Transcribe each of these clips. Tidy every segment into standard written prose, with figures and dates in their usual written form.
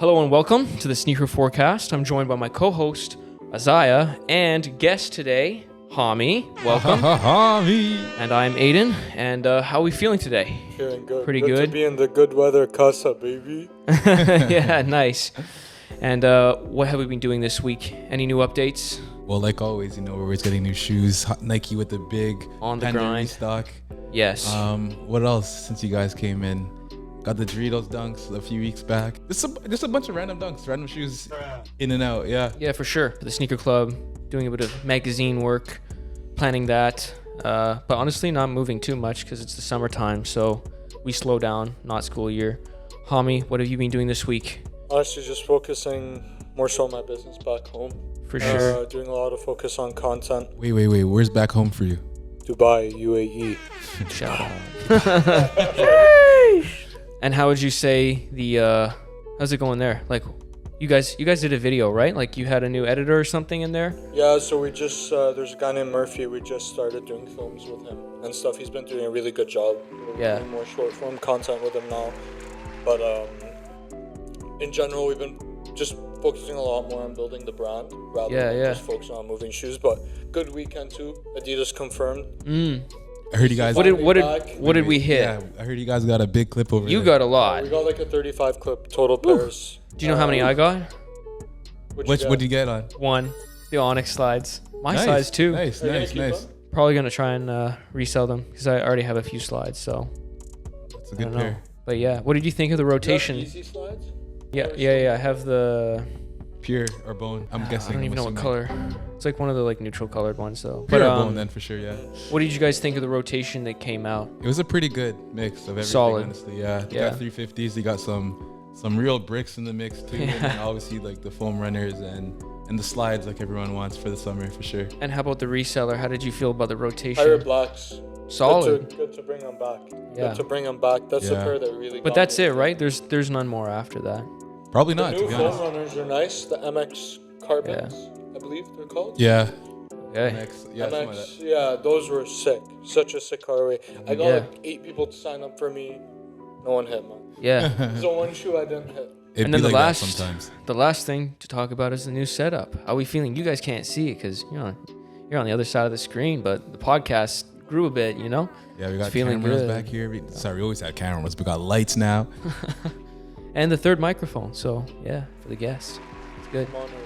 Hello and welcome to the Sneaker Forecast. I'm joined by my co-host, Isaiah, and guest today, Hami. Welcome. Hami. And I'm Aiden. And how are we feeling today? Feeling good. Pretty good good. to be in the good weather casa, baby. Yeah, nice. And what have we been doing this week? Any new updates? Well, like always, we're always getting new shoes. Nike with the big On the Panda grind. restock. Yes. What else since you guys came in? Got the Doritos dunks a few weeks back. Just a bunch of random dunks, random shoes in and out. Yeah. Yeah, for sure. The Sneaker Club, doing a bit of magazine work, planning that. But honestly, not moving too much because it's the summertime, so we slow down, not school year. Hami, what have you been doing this week? Honestly, just focusing more so on my business back home. For sure. Doing a lot of focus on content. Wait. Where's back home for you? Dubai, UAE. Shout out. And how would you say how's it going there? Like, you guys did a video, right? Like, you had a new editor or something in there? Yeah, so we just, there's a guy named Murphy. We just started doing films with him and stuff. He's been doing a really good job. We're Yeah. doing more short form content with him now. But in general, we've been just focusing a lot more on building the brand rather than just focusing on moving shoes. But good weekend too. Adidas confirmed. I heard you guys. What did we hit? Yeah, I heard you guys got a big clip over there. You got a lot. We got like a 35 clip total pairs. Do you know how many I got? What'd you get on? One. The Onyx slides. My Nice, size too. Nice. Are you gonna keep them? Probably gonna try and resell them because I already have a few slides. So That's a I good don't know. pair. But yeah, what did you think of the You have rotation? easy slides? Yeah. I have the. Pure or bone? I'm guessing. I don't even know what color. It's like one of the like neutral colored ones though. Pure But or bone then for sure. Yeah. what did you guys think of the rotation that came out? It was a pretty good mix of everything, Solid. honestly. Yeah, they Yeah. got 350s. They got some real bricks in the mix too, and then obviously like the foam runners and the slides like everyone wants for the summer for sure. And how about the reseller? How did you feel about the rotation? Pirate Blacks. Solid. Good to bring them back. Yeah. Good to bring them back. That's the Yeah. pair that really. But got that's me. it, right? There's none more after that. Probably The not, to new be foam honest. runners are nice. The MX carbons, I believe they're called. Yeah. Okay. Next, yeah, something like MX, yeah, those were sick. Such a sick colorway. I got Yeah. like 8 people to sign up for me. No one hit, man. Yeah. There's the one shoe I didn't hit. It'd And then be the like last, that sometimes. the last thing to talk about is the new setup. How are we feeling? You guys can't see it because you're on the other side of the screen, but the podcast grew a bit. Yeah, we got feeling cameras good. back here. Sorry, we always had cameras. We got lights now. And the third microphone. So yeah, for the guests, it's good. I'm honored.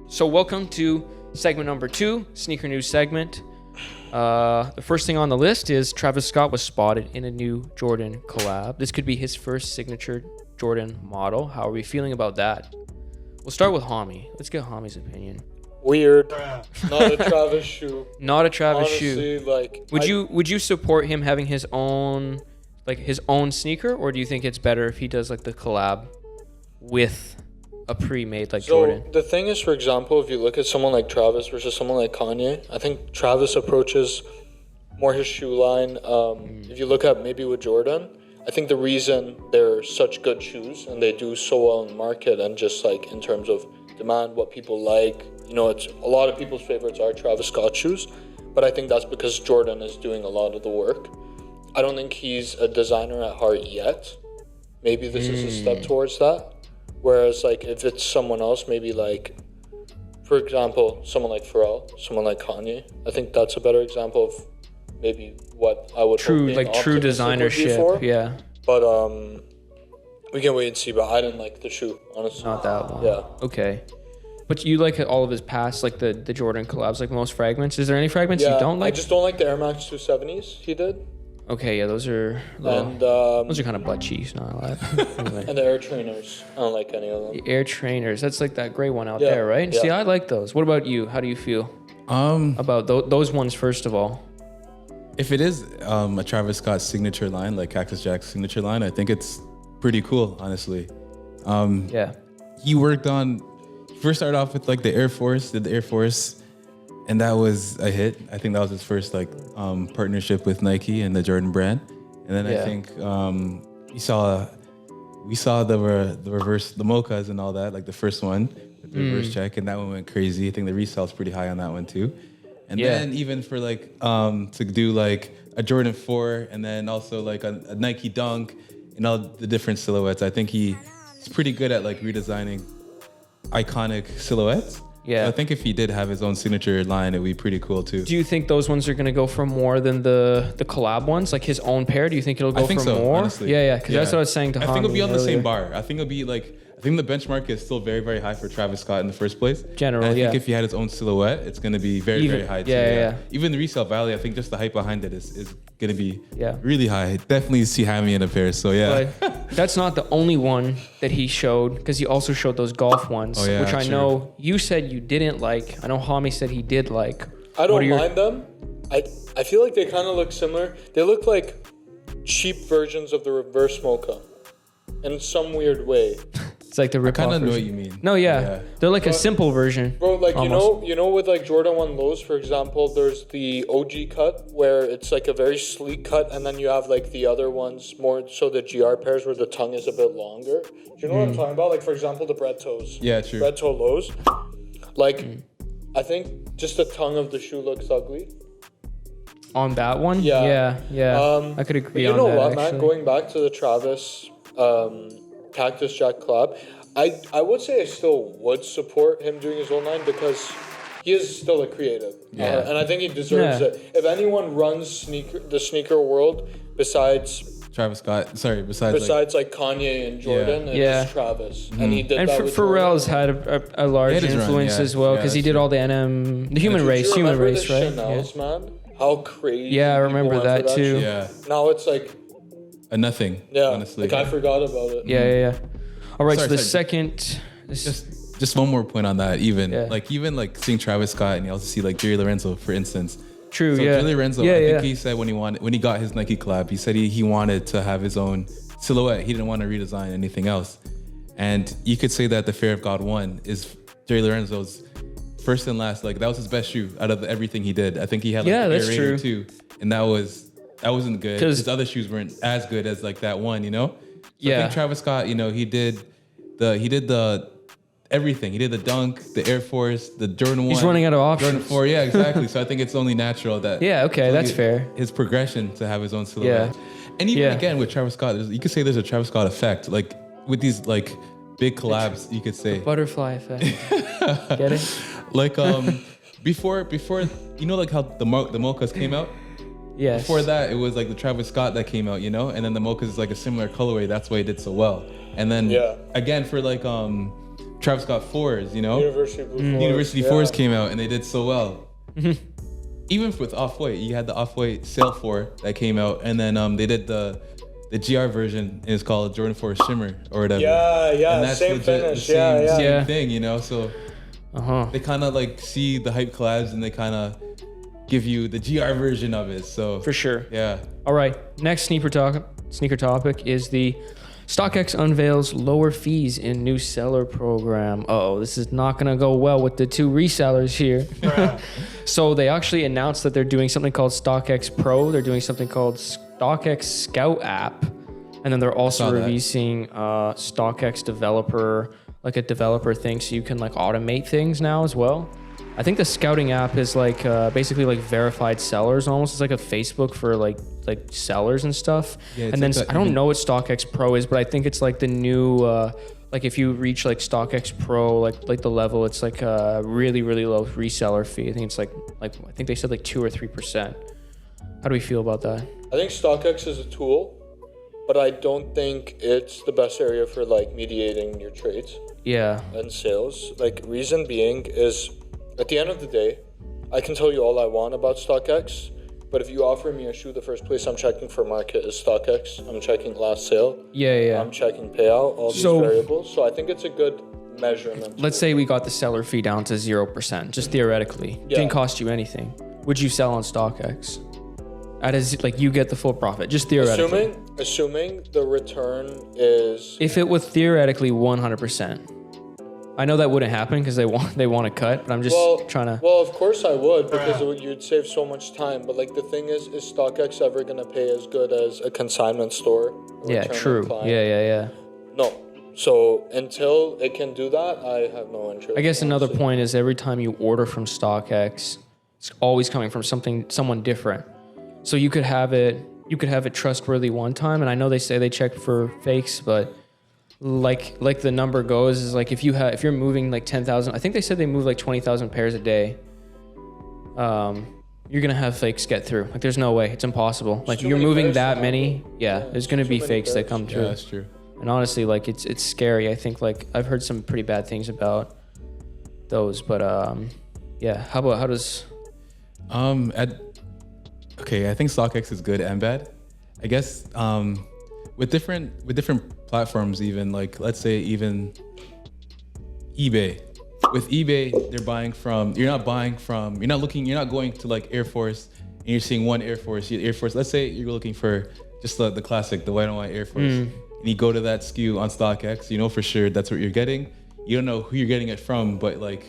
So welcome to segment number 2, sneaker news segment. The first thing on the list is Travis Scott was spotted in a new Jordan collab. This could be his first signature Jordan model. How are we feeling about that? We'll start with Hami. Let's get Hami's opinion. Weird. Not a Travis shoe. Not a Travis Honestly, shoe. like. Would you support him having his own sneaker, or do you think it's better if he does like the collab with a pre-made like Jordan? So the thing is, for example, if you look at someone like Travis versus someone like Kanye, I think Travis approaches more his shoe line. If you look at maybe with Jordan, I think the reason they're such good shoes and they do so well in the market and just like in terms of demand, what people like, it's a lot of people's favorites are Travis Scott shoes, but I think that's because Jordan is doing a lot of the work. I don't think he's a designer at heart yet. Maybe this is a step towards that. Whereas, like, if it's someone else, maybe like, for example, someone like Pharrell, someone like Kanye, I think that's a better example of maybe what I would True, hope being like true optimistic would be designership. for. Yeah, But we can wait and see. But I didn't like the shoe, honestly. not that one. Yeah. Okay. But you like all of his past, like the Jordan collabs, like most fragments. Is there any fragments you don't like? I just don't like the Air Max 270s he did, Okay, yeah, those are and those are kind of butt cheeks, not a lot. Anyway. and the Air Trainers. I don't like any of them. The Air Trainers, that's like that gray one out Yeah, there, right? yeah. See, I like those. What about you? How do you feel about those ones first of all? If it is a Travis Scott signature line, like Cactus Jack's signature line, I think it's pretty cool, honestly. Yeah. He first started off with like the Air Force, and that was a hit. I think that was his first like partnership with Nike and the Jordan brand. And then I think we saw the reverse, the mochas and all that, like the first one with the reverse check, and that one went crazy. I think the resale's pretty high on that one too. And then even for like to do like a Jordan 4 and then also like a Nike Dunk in all the different silhouettes. I think he's pretty good at like redesigning iconic silhouettes. Yeah. So I think if he did have his own signature line, it'd be pretty cool too. Do you think those ones are going to go for more than the collab ones, like his own pair? Do you think it'll go I think for so, more? honestly. Yeah. Because that's what I was saying to Hami. I think it'll be on the earlier. same bar. I think it'll be like, I think the benchmark is still very, very high for Travis Scott in the first place. General, and I yeah. think if he had his own silhouette, it's going to be very, very high too. Yeah. Even the resale value, I think just the hype behind it is going to be Yeah. really high. Definitely see Hami in a pair. So yeah. But that's not the only one that he showed, because he also showed those golf ones, Oh, yeah, which I true. know you said you didn't like. I know Hami said he did like. I What don't are your- mind them. I feel like they kind of look similar. They look like cheap versions of the reverse mocha in some weird way. It's like the rip Kind of know what you mean. No, yeah. They're like a simple version. Bro, like almost. you know with like Jordan 1 lows, for example, there's the OG cut where it's like a very sleek cut, and then you have like the other ones more so the GR pairs where the tongue is a bit longer. Do you know what I'm talking about? Like for example, the bread toes. Yeah, true. Bread toe lows. Like I think just the tongue of the shoe looks ugly. On that one? Yeah. Yeah. I could But agree you on know that, what, actually. man? Going back to the Travis Cactus Jack collab, I would say I still would support him doing his own line because he is still a creative. Yeah. And I think he deserves Yeah. it. If anyone runs the sneaker world besides Travis Scott. Sorry, besides like Kanye and Jordan, Yeah. it's Travis. And he did And that with Pharrell's Jordan. had a large He had his run, influence yeah. as well, Yeah, because he that's did true. all the the human Did race, you human remember race, the right? Chanel's, man? How crazy. Yeah, I people remember went that for too. shit. yeah, Now it's like, a nothing. yeah, honestly. like I forgot about it. Yeah. All right, Sorry, so the sorry. second. Just one more point on that. Even Yeah. like seeing Travis Scott, and you also see like Jerry Lorenzo, for instance. True, So yeah. Jerry Lorenzo, Yeah, I think yeah. he said when he got his Nike collab, he said he wanted to have his own silhouette. He didn't want to redesign anything else. And you could say that the Fear of God 1 is Jerry Lorenzo's first and last. Like that was his best shoe out of everything he did. I think he had like Yeah, the that's Air true. Raider too, and that wasn't good. 'Cause- His other shoes weren't as good as like that one, So I Yeah. think Travis Scott, he did the everything. He did the Dunk, the Air Force, the Jordan 1. He's running out of Jordan options. 4, yeah, exactly. So I think it's only natural that Yeah, okay, that's fair. his progression to have his own silhouette. Yeah. And even Yeah. again with Travis Scott, you could say there's a Travis Scott effect. Like with these like big collabs, you could say. Butterfly effect. Get it? Like before like how the mochas came out? Yes. Before that, it was like the Travis Scott that came out, and then the mochas is like a similar colorway. That's why he did so well. And then again for like Travis Scott 4s, University Blue Forest, University yeah. 4s came out and they did so well. Even with Off-White, you had the Off-White Sail 4 that came out, and then they did the GR version. And it's called Jordan 4 Shimmer or whatever. Yeah, And that's same legit finish. the same, Yeah. same thing, So Uh-huh. they kind of like see the hype collabs and they kind of give you the GR version of it. So For sure. yeah. All right. Next sneaker topic is the Stockx unveils lower fees in new seller program. Oh, this is not going to go well with the two resellers here. So they actually announced that they're doing something called Stockx Pro. They're doing something called Stockx Scout app. And then they're also saw that. releasing Stockx developer, like a developer thing, so you can like automate things now as well. I think the scouting app is like basically like verified sellers almost. It's like a Facebook for like sellers and stuff. Yeah, it's and then like that I don't even- know what StockX Pro is, but I think it's like the new like if you reach like StockX Pro like the level, it's like a really low reseller fee. I think it's like I think they said like 2 or 3%. How do we feel about that? I think StockX is a tool, but I don't think it's the best area for like mediating your trades Yeah. and sales. Like reason being is at the end of the day, I can tell you all I want about StockX, but if you offer me a shoe, the first place I'm checking for market is StockX. I'm checking last sale. Yeah. I'm checking payout, all these So- variables. So I think it's a good measurement. Let's say we got the seller fee down to 0%, just theoretically. Yeah. Didn't cost you anything. Would you sell on StockX? Like you get the full profit, just theoretically. Assuming the return is If it was theoretically 100%. I know that wouldn't happen because they want to cut, but I'm just trying to. Well, of course I would because you'd save so much time. But like the thing is StockX ever gonna pay as good as a consignment store? Yeah, Return on true. client? Yeah. No. So until it can do that, I have no interest. I guess another honestly. point is every time you order from StockX, it's always coming from someone different. So you could have it you could have it trustworthy one time, and I know they say they check for fakes, but like the number goes is like if you're moving like 10,000, I think they said they move like 20,000 pairs a day. You're gonna have fakes get through. Like there's no way, it's impossible. Like you're moving that many, there's gonna be fakes that come through. Yeah, that's true. And honestly, like it's scary. I think like I've heard some pretty bad things about those, but how does okay, I think Stockx is good and bad. I guess with different platforms, even like let's say even eBay. With eBay, they're buying from. You're not going to like Air Force and you're seeing one Air Force. Let's say you're looking for just the classic, the white and white Air Force, and you go to that SKU on StockX. You know for sure that's what you're getting. You don't know who you're getting it from, but like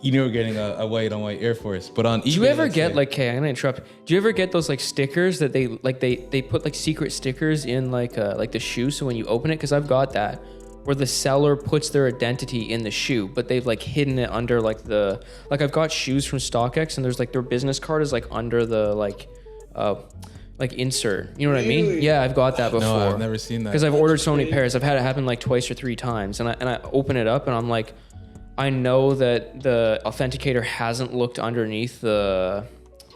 you know you're getting a white on white Air Force. But on eBay, do you ever get like? Okay, I'm gonna interrupt. Do you ever get those like stickers that they put like secret stickers in like the shoe, so when you open it, because I've got that, where the seller puts their identity in the shoe, but they've like hidden it under like I've got shoes from StockX and there's like their business card is like under the like insert. You know what I mean? Yeah, I've got that before. No, I've never seen that. Because I've ordered so many pairs. I've had it happen like twice or three times, and I open it up and I'm like, I know that the authenticator hasn't looked underneath the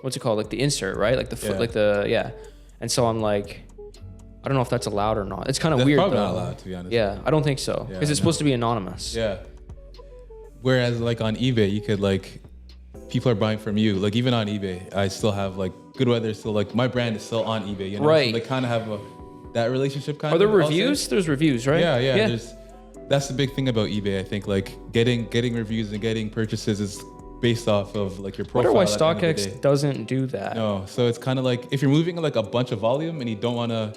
what's it called, like the insert, right? Like the foot, And so I'm like, I don't know if that's allowed or not. It's kind of weird. Probably though. not allowed, to be honest. Yeah, I don't think so because it's supposed to be anonymous. Yeah. Whereas like on eBay, you could like, people are buying from you. Like even on eBay, I still have like Good Weather. Still like my brand is still on eBay. You know? Right. So they kind of have that relationship kind Are of. there reviews? There's reviews, right? Yeah. That's the big thing about eBay. I think like getting reviews and getting purchases is based off of like your profile. I wonder why StockX doesn't do that. No, so it's kind of like if you're moving like a bunch of volume and you don't want to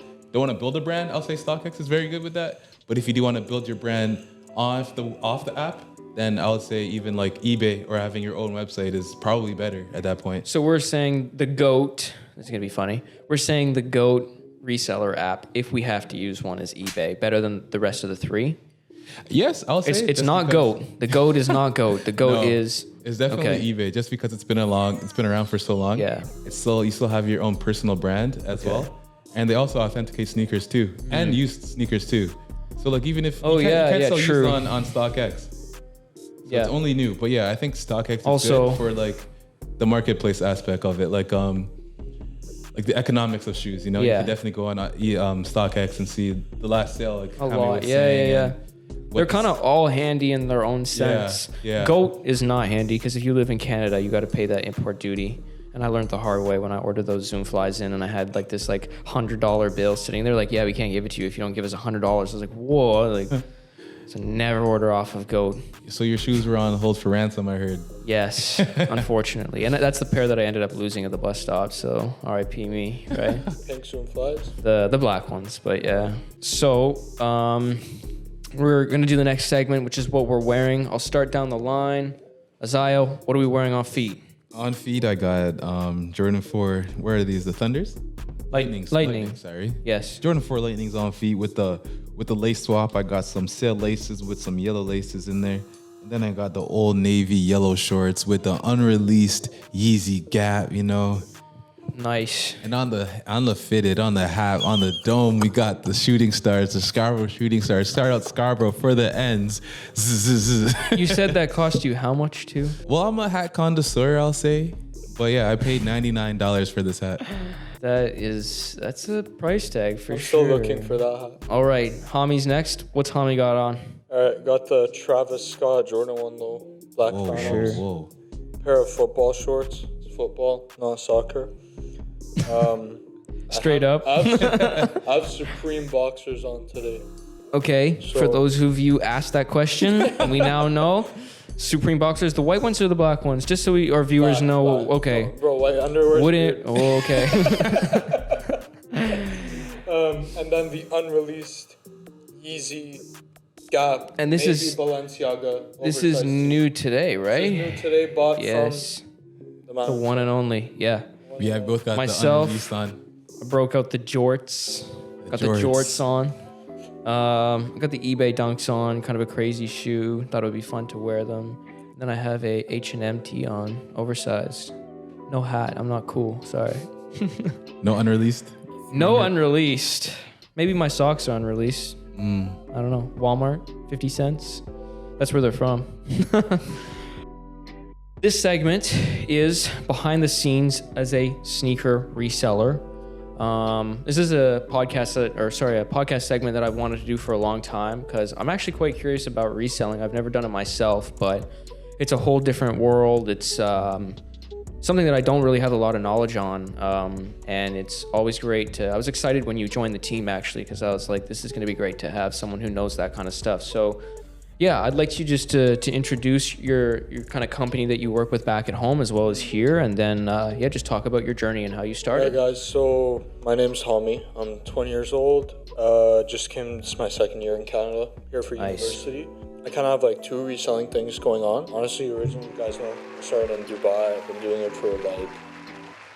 build a brand, I'll say StockX is very good with that. But if you do want to build your brand off the app, then I would say even like eBay or having your own website is probably better at that point. So we're saying the GOAT, this is going to be funny. We're saying the GOAT reseller app, if we have to use one, is eBay, better than the rest of the three. Yes, I'll say it's not GOAT. The GOAT is not GOAT. The GOAT is. It's definitely eBay, just because it's been around for so long. Yeah. You still have your own personal brand as well. And they also authenticate sneakers too, and used sneakers too. So like even if you can't sell used on StockX. So it's only new. But yeah, I think StockX is also good for like the marketplace aspect of it. Like the economics of shoes, you know? You can definitely go on StockX and see the last sale, like a lot. Yeah. They're kind of all handy in their own sense. Yeah. GOAT is not handy because if you live in Canada, you got to pay that import duty. And I learned the hard way when I ordered those Zoom flies in, and I had like this like $100 bill sitting there. Like, yeah, we can't give it to you if you don't give us $100. I was like, whoa, like, so never order off of GOAT. So your shoes were on hold for ransom, I heard. Yes, unfortunately, and that's the pair that I ended up losing at the bus stop. So R.I.P. me, right? Pink Zoom flies. The black ones, but yeah. So we're gonna do the next segment, which is what we're wearing. I'll start down the line. Azayo, what are we wearing on feet? On feet, I got Jordan 4. Where are these? The Thunders? Lightning. Sorry. Yes. Jordan 4 Lightnings on feet with the lace swap. I got some sail laces with some yellow laces in there. And then I got the Old Navy yellow shorts with the unreleased Yeezy Gap, you know. Nice. And on the fitted, on the hat, on the dome, we got the shooting stars, the Scarborough shooting stars. Start out Scarborough for the ends. You said that cost you how much too? Well, I'm a hat connoisseur, I'll say. But yeah, I paid $99 for this hat. That's a price tag for I'm sure. still looking for that hat. All right, Hami's next. What's Hami got on? All right, got the Travis Scott Jordan 1 low, black flannels. Whoa. Pair of football shorts. It's football, not soccer. Straight up. I have Supreme boxers on today. Okay, So- for those of you asked that question, we now know. Supreme boxers, the white ones or the black ones? Just so our viewers know. Black. Okay. Bro, white underwear. Wouldn't. Oh, okay. And then the unreleased Yeezy Gap. And this maybe is- Balenciaga. This is oversized. new today, This right? is new today, bought Yes. from the The one and only. Yeah. Yeah, I both got Myself. the unreleased on. I broke out the jorts. Got the jorts on. I got the eBay dunks on. Kind of a crazy shoe. Thought it would be fun to wear them. Then I have a H&M tee on, oversized. No hat. I'm not cool. Sorry. No unreleased? No unreleased. Maybe my socks are unreleased. I don't know. Walmart, 50 cents. That's where they're from. This segment is behind the scenes as a sneaker reseller. This is a podcast segment that I've wanted to do for a long time because I'm actually quite curious about reselling. I've never done it myself, but it's a whole different world. It's something that I don't really have a lot of knowledge on, and it's always great I was excited when you joined the team actually because I was like, this is going to be great to have someone who knows that kind of stuff. So yeah, I'd like you just to introduce your kind of company that you work with back at home as well as here, and then just talk about your journey and how you started. Yeah, guys. So my name's Hami. I'm 20 years old. Just came. This is my second year in Canada here for university. I kind of have like two reselling things going on. Honestly, originally, you guys know, I started in Dubai. I've been doing it for like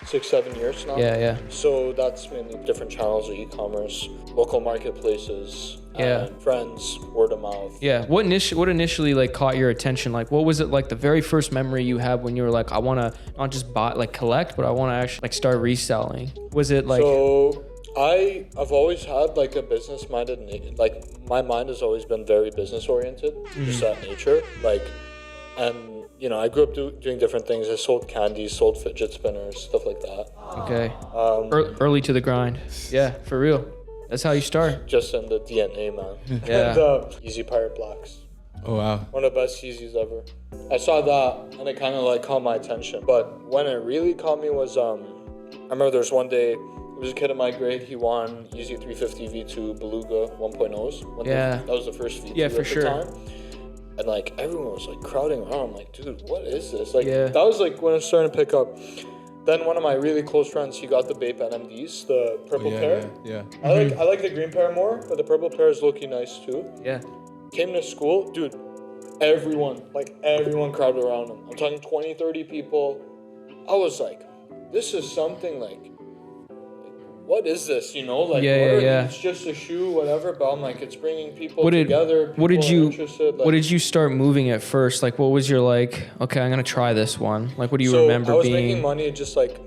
6-7 years now. Yeah. So that's mainly different channels of e-commerce, local marketplaces. Friends, word of mouth. Yeah. What initially like caught your attention? Like, what was it like the very first memory you had when you were like, I want to not just buy, like collect, but I want to actually like start reselling? Was it like? So I've always had like a business minded, like my mind has always been very business oriented, just that nature. Like, and you know, I grew up doing different things. I sold candies, sold fidget spinners, stuff like that. Okay. Early to the grind. Yeah, for real. That's how you start. Just in the DNA, man. Yeah. And Yeezy Pirate Blacks. Oh, wow. One of the best Yeezys ever. I saw that and it kind of like caught my attention. But when it really caught me was, I remember there was one day, there was a kid in my grade, he won Yeezy 350 V2 Beluga 1.0s. That was the first V2 at the time. And like everyone was like crowding around. I'm like, dude, what is this? Like that was like when I was starting to pick up. Then one of my really close friends, he got the Bape NMDs, the purple pair. Yeah. I like the green pair more, but the purple pair is looking nice too. Yeah. Came to school, dude, everyone crowded around him. I'm talking 20, 30 people. I was like, this is something like what is this, you know? Like, it's just a shoe, whatever, but I'm like, it's bringing people together. What did you start moving at first? Like, what was your like, okay, I'm going to try this one. Like, what do you remember being? I was making money just like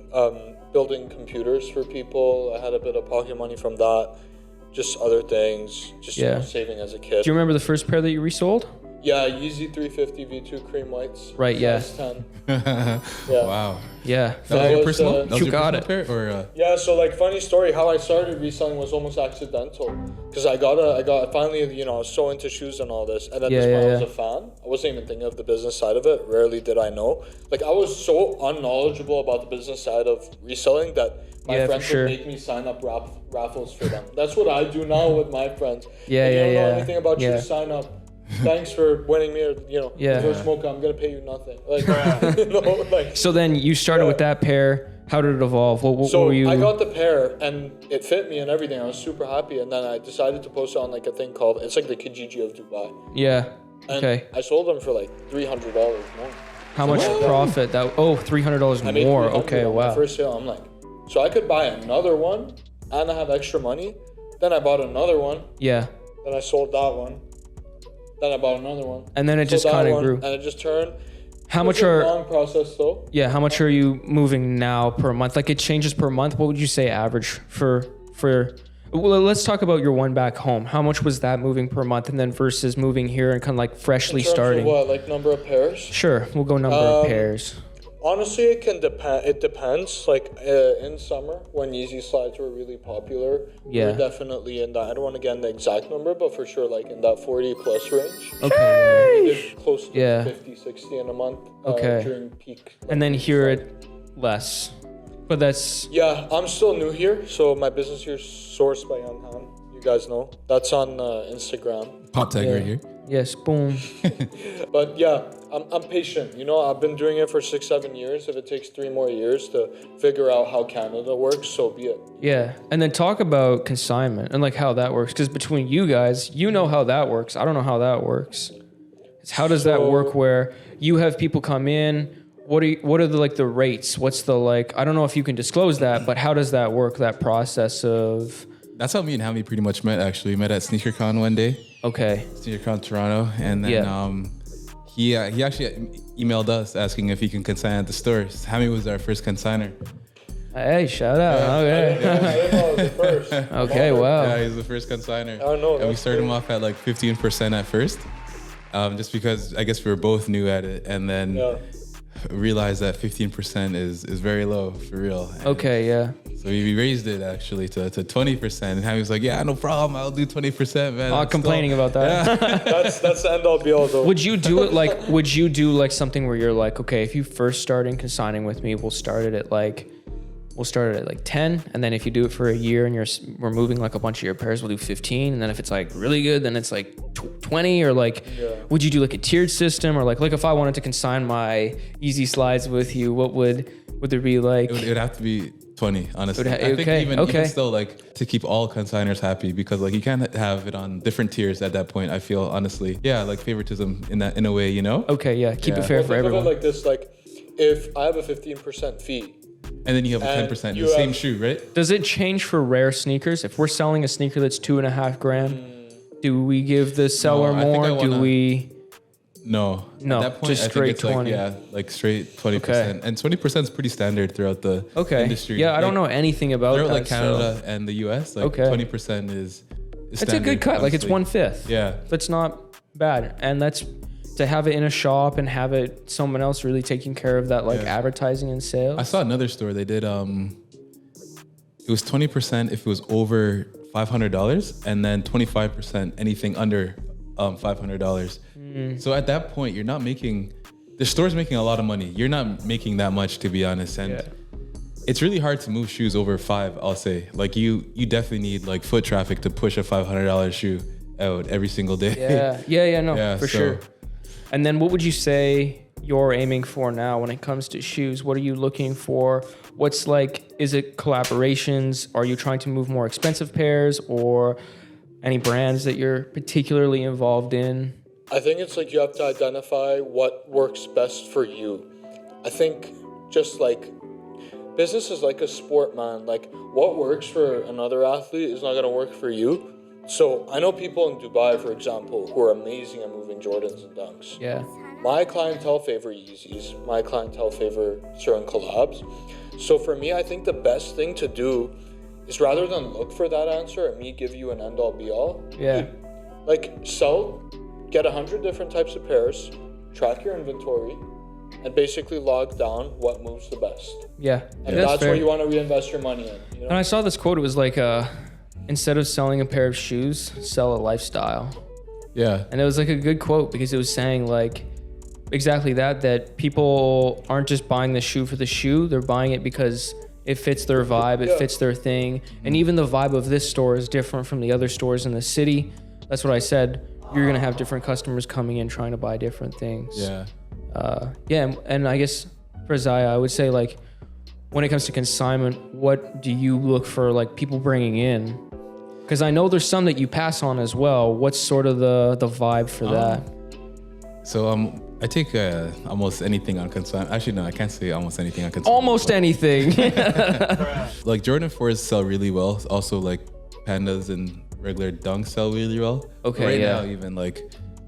building computers for people. I had a bit of pocket money from that. Just other things, just you know, saving as a kid. Do you remember the first pair that you resold? Yeah, Yeezy 350 V2 cream whites. Right, yeah. S10. Wow. Yeah. That was your personal? You got it. Pair, or, Yeah, so like funny story, how I started reselling was almost accidental. Because I finally, you know, I was so into shoes and all this. And at this point I was a fan. I wasn't even thinking of the business side of it. Rarely did I know. Like I was so unknowledgeable about the business side of reselling that my friends would make me sign up raffles for them. That's what I do now with my friends. You don't know anything about shoes, sign up. Thanks for winning me, or for smoke. I'm gonna pay you nothing. Like, you know, like. So then you started with that pair. How did it evolve? What were you? I got the pair and it fit me and everything. I was super happy, and then I decided to post it on like a thing called it's like the Kijiji of Dubai. Yeah. And I sold them for like $300 more. How much profit? $300 more. Okay, wow. My first sale, I'm like, so I could buy another one, and I have extra money. Then I bought another one. Yeah. Then I sold that one. Then I bought another one. And then it just kind of grew. And it just turned. How much are? Long process though. Yeah. How much are you moving now per month? Like it changes per month. What would you say average for? Well, let's talk about your one back home. How much was that moving per month, and then versus moving here and kind of like freshly in terms starting? Of what, like number of pairs? Sure, we'll go number of pairs. Honestly, it can depend. It depends. Like in summer, when Yeezy slides were really popular, we're definitely in that. I don't want to get in the exact number, but for sure, like in that 40 plus range. Okay. We did close to 50, 60 in a month. During peak. And then here it less. But that's... Yeah, I'm still new here, so my business here is sourced by Yanhan. You guys know. That's on Instagram. Pop tag right here. Yes, boom. But yeah, I'm patient. You know, I've been doing it for 6-7 years. If it takes 3 more years to figure out how Canada works, so be it. Yeah, and then talk about consignment and like how that works. Because between you guys, you know how that works. I don't know how that works. How does that work where you have people come in? What are the like the rates? What's the like? I don't know if you can disclose that, but how does that work? That process of. That's how me and Hami pretty much met. Actually, we met at SneakerCon one day. Okay. SneakerCon Toronto, and then he actually emailed us asking if he can consign at the stores. Hami was our first consigner. Hey, shout out. Okay. I didn't know it was the first. Okay, wow. Yeah, he's the first consigner. I know. And we started him off at like 15% at first, just because I guess we were both new at it, and then realized that 15% is very low for real. And Okay, yeah. so we raised it actually to 20%, and Hami was like, "Yeah, no problem, I'll do 20%, man." Not complaining about that. That's the end all be all though. Would you do it like? Would you do like something where you're like, okay, if you first start in consigning with me, we'll start it at like 10, and then if you do it for a year and we're moving like a bunch of your pairs, we'll do 15, and then if it's like really good, then it's like 20, or like, would you do like a tiered system, or like if I wanted to consign my easy slides with you, what would there be like? It would have to be 20, honestly. I think okay. even still, like, to keep all consigners happy, because like you can't have it on different tiers at that point. I feel honestly, like favoritism in a way, you know. Okay, yeah, keep it fair Well, for think everyone. of it like this: like, if I have a 15% fee, And then you have a And 10%, you the same have- shoe, right? Does it change for rare sneakers? If we're selling a sneaker that's $2.5 grand, do we give the seller I think more? I Do wanna- we? No. No, At that point, just I think straight it's 20. like straight 20%. And 20% is pretty standard throughout the industry. Yeah, I don't know Like, anything about throughout that. like Canada and the US, like 20% is That's a standard, good cut. Like it's honestly. 1/5. Yeah. That's not bad. And that's to have it in a shop and have it someone else really taking care of that, like advertising and sales. I saw another store. They did it was 20% if it was over $500, and then 25% anything under $500. So at that point, you're not making the store's making a lot of money. You're not making that much, to be honest. And it's really hard to move shoes over $5. I'll say, like you definitely need like foot traffic to push a $500 shoe out every single day. For sure. And then what would you say you're aiming for now when it comes to shoes? What are you looking for? What's like, is it collaborations? Are you trying to move more expensive pairs, or any brands that you're particularly involved in? I think it's like you have to identify what works best for you. I think just like business is like a sport, man. Like what works for another athlete is not going to work for you. So I know people in Dubai, for example, who are amazing at moving Jordans and Dunks. Yeah. My clientele favor Yeezys. My clientele favor certain collabs. So for me, I think the best thing to do is, rather than look for that answer and me give you an end-all be-all, like get 100 different types of pairs, track your inventory, and basically log down what moves the best. And that's fair. where you want to reinvest your money in. You know? And I saw this quote. It was like, instead of selling a pair of shoes, sell a lifestyle. Yeah. And it was like a good quote, because it was saying like exactly that people aren't just buying the shoe for the shoe. They're buying it because it fits their vibe, it fits their thing. And even the vibe of this store is different from the other stores in the city. That's what I said. You're going to have different customers coming in trying to buy different things. And I guess for Zaya, I would say, like, when it comes to consignment, what do you look for, like, people bringing in? Because I know there's some that you pass on as well. What's sort of the vibe for that? So I take almost anything on consignment. Actually, no, I can't say almost anything on consignment. Almost anything. Like Jordan 4s sell really well. Also, like Pandas and regular Dunks sell really well. Okay, right now, even like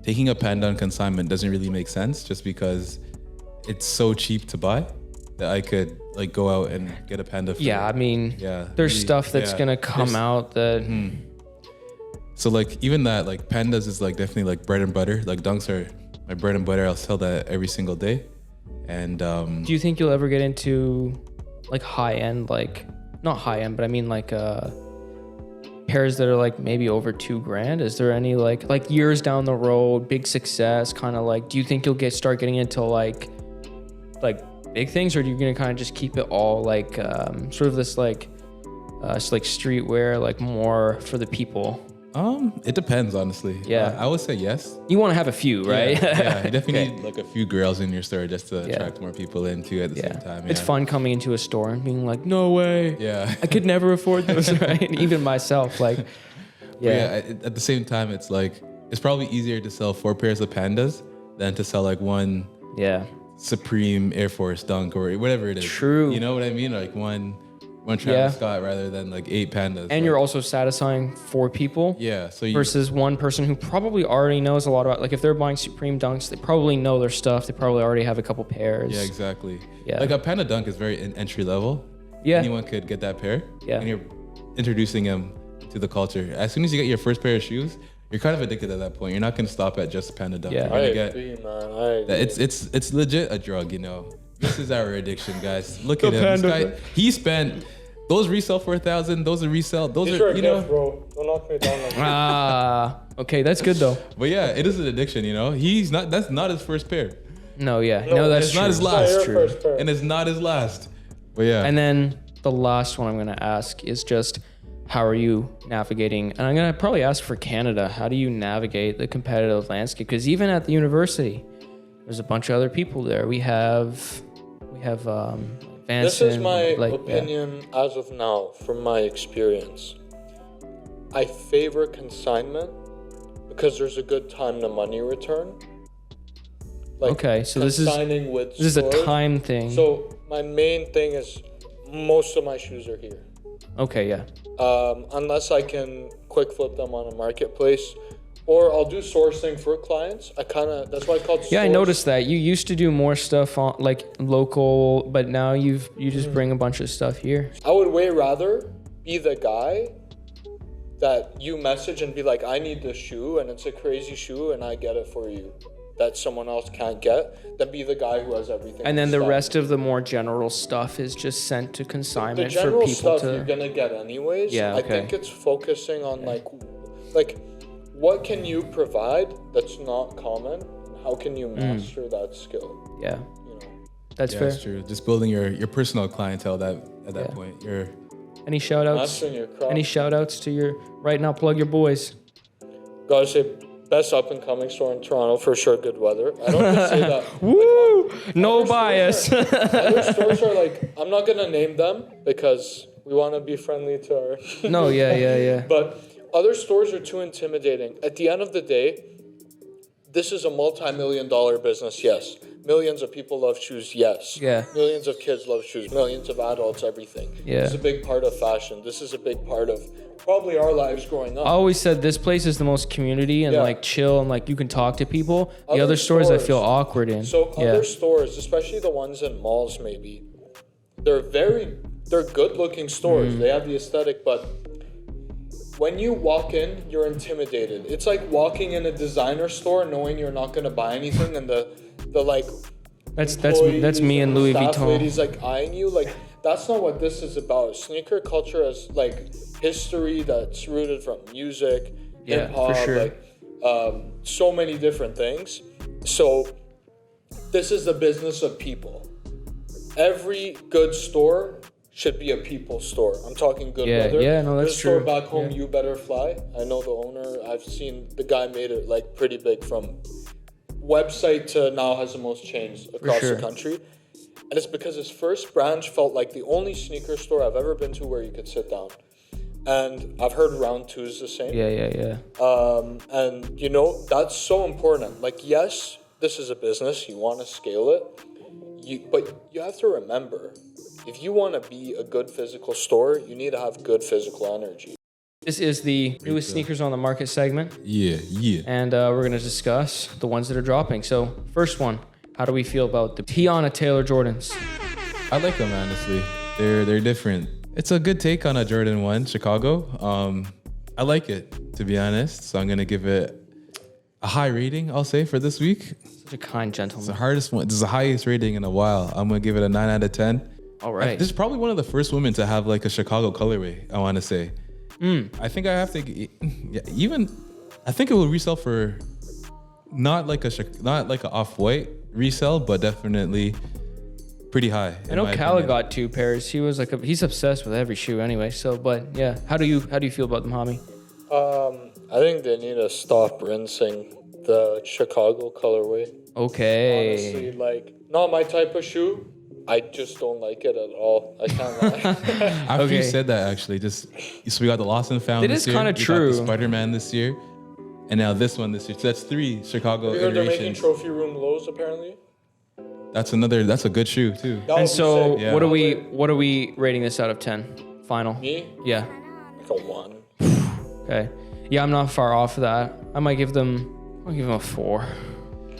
taking a Panda on consignment doesn't really make sense, just because it's so cheap to buy that I could like go out and get a Panda. For There's really, stuff that's gonna come out that. So like even that, like Pandas is like definitely like bread and butter. Like Dunks are my bread and butter. I'll sell that every single day. And do you think you'll ever get into like high end, like not high end, but I mean like pairs that are like maybe over $2,000? Is there any like years down the road, big success, kind of like, do you think you'll start getting into like big things, or are you gonna kind of just keep it all like sort of this like it's like streetwear, like more for the people? It depends, honestly. I would say yes. You want to have a few, right? Yeah, you definitely need like a few girls in your store just to attract more people in too at the same time. It's fun coming into a store and being like, no way. Yeah. I could never afford those, right? Even myself, like, at the same time, it's like, it's probably easier to sell 4 pairs of Pandas than to sell like one Supreme Air Force Dunk or whatever it is. True. You know what I mean? Like one Travis Scott rather than like 8 Pandas. And you're also satisfying 4 people. Yeah. So versus one person who probably already knows a lot about, like if they're buying Supreme Dunks, they probably know their stuff. They probably already have a couple pairs. Yeah, exactly. Yeah. Like a Panda Dunk is very entry level. Yeah. anyone could get that pair. Yeah. And you're introducing them to the culture. As soon as you get your first pair of shoes, you're kind of addicted at that point. You're not going to stop at just Panda Dunk. Yeah. You're I gonna agree, man. It's legit a drug, you know. This is our addiction, guys. Look at him. This guy, he spent those resell for 1,000. Those are resell. Those These are, are a you gift, know. bro. Don't knock me down like that. Okay, that's good though. But yeah, it is an addiction, you know. He's not. That's not his first pair. No, yeah, no, that's It's true. not his It's not last. your True. first pair. And it's not his last. But yeah. And then the last one I'm gonna ask is just, how are you navigating? And I'm gonna probably ask for Canada. How do you navigate the competitive landscape? Because even at the university, there's a bunch of other people there. We have Vanson. This is my like, opinion as of now, from my experience. I favor consignment because there's a good time to money return. Like Okay, so this is a stores. time thing. So my main thing is most of my shoes are here. Okay, yeah. Unless I can quick flip them on a marketplace, or I'll do sourcing for clients. That's why I called. Yeah, I noticed that. You used to do more stuff on like local, but now you just bring a bunch of stuff here. I would way rather be the guy that you message and be like, I need this shoe and it's a crazy shoe and I get it for you that someone else can't get, than be the guy who has everything. And then in the stock. rest of the more general stuff is just sent to The consignment for general people stuff you're to. gonna get anyways. Yeah, I okay. think it's focusing on like what can you provide that's not common? How can you master that skill? Yeah, You know. that's Yeah, fair. that's true. Just building your personal clientele at that point. You're Any shout outs? Mastering your craft. Any shout outs to your right now? Plug your boys. Gotta say, best up and coming store in Toronto for sure. Good weather. I don't just say that. Woo! No Other bias. stores Other stores are like, I'm not gonna name them because we want to be friendly to our. No, yeah. But other stores are too intimidating. At the end of the day, this is a multi-million-dollar business. Yes, millions of people love shoes. Yes. Yeah. Millions of kids love shoes. Millions of adults. Everything. Yeah. This is a big part of fashion. This is a big part of probably our lives growing up. I always said this place is the most community and Yeah. like chill and like you can talk to people. The Other other stores I stores- feel awkward in. So yeah. other stores, especially the ones in malls, maybe they're good-looking stores. They have the aesthetic, but when you walk in, you're intimidated. It's like walking in a designer store knowing you're not gonna buy anything, and the like. That's employees me and Louis staff Vuitton. ladies like eyeing you. Like that's not what this is about. Sneaker culture is like history that's rooted from music, Yeah, hip hop, for sure. like so many different things. So this is the business of people. Every good store should be a people store. I'm talking good Yeah, weather. yeah, no, that's This store true. back home, Yeah. You Better Fly. I know the owner. I've seen the guy made it like pretty big from website to now has the most chains across sure. the country. And it's because his first branch felt like the only sneaker store I've ever been to where you could sit down. And I've heard round two is the same. Yeah. And you know, that's so important. Like, yes, this is a business, you want to scale it. But you have to remember, if you want to be a good physical store, you need to have good physical energy. This is the newest sneakers on the market segment. yeah. And we're going to discuss the ones that are dropping. So first one, how do we feel about the Tiana Taylor Jordans? I like them honestly. They're different. It's a good take on a Jordan 1 Chicago. I like it, to be honest. So I'm gonna give it a high rating, I'll say, for this week. Such a kind It's the gentleman. hardest one. This is the highest rating in a while. I'm gonna give it a 9 out of 10. All right. This is probably one of the first women to have like a Chicago colorway, I want to say. I think I have to I think it will resell for not like a off-white resell, but definitely pretty high. I know Kala got 2 pairs. He was like he's obsessed with every shoe anyway. So, but yeah, how do you feel about them, Hami? I think they need to stop rinsing the Chicago colorway. Okay. Honestly, like, not my type of shoe. I just don't like it at all. I can't lie. After you Okay. said that, actually, so we got the Lost and Found It this is year. kinda We got true. the Spider-Man this year, and now this one this year. So that's 3 Chicago You heard they're making iterations. trophy room lows, apparently? That's a good shoe too. That would And be so, sick. Yeah. what are we rating this out of 10? Final. Me? Yeah. Like a 1. Okay. Yeah, I'm not far off of that. I'll give them a 4.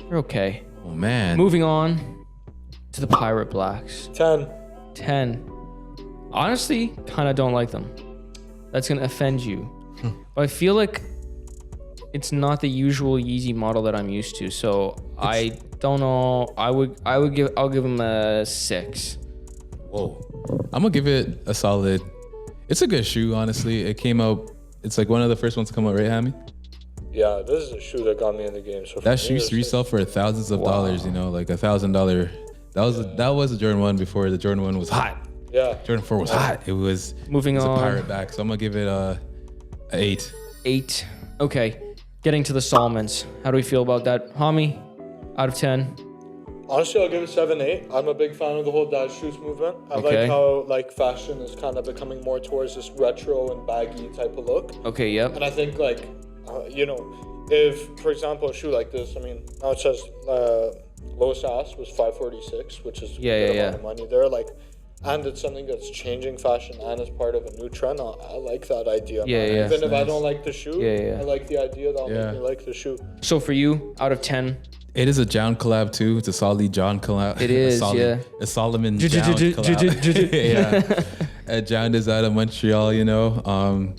They're okay. Oh man. Moving on to the Pirate Blacks. 10. 10. Honestly, kind of don't like them. That's gonna offend you, but I feel like it's not the usual Yeezy model that I'm used to. So I don't know. I'll give them a 6. Whoa. I'm gonna give it a solid. It's a good shoe, honestly. It came out. It's like one of the first ones to come out, right, Hami? Yeah, this is a shoe that got me in the game. So That shoe used to resell for thousands of dollars. You know, like $1,000. That was a Jordan 1 before the Jordan 1 was hot. Yeah. Jordan 4 was hot. It was Moving on. a pirate back. So I'm gonna give it a 8. 8. Okay. Getting to the Solomons. How do we feel about that? Hami, out of 10. Honestly, I'll give it 7-8. I'm a big fan of the whole dad shoes movement. I like how like fashion is kind of becoming more towards this retro and baggy type of look. Okay, yep. And I think like, you know, if for example a shoe like this, I mean, now it says lowest ask was 546, which is a good amount of money there. Like, and it's something that's changing fashion and is part of a new trend. I like that idea. Yeah. Even if I don't like the shoe, I like the idea that'll make me like the shoe. So for you, out of 10. It is a John collab too. It's a solid John collab. It is, a Solomon John collab. Yeah. John is out of Montreal, you know.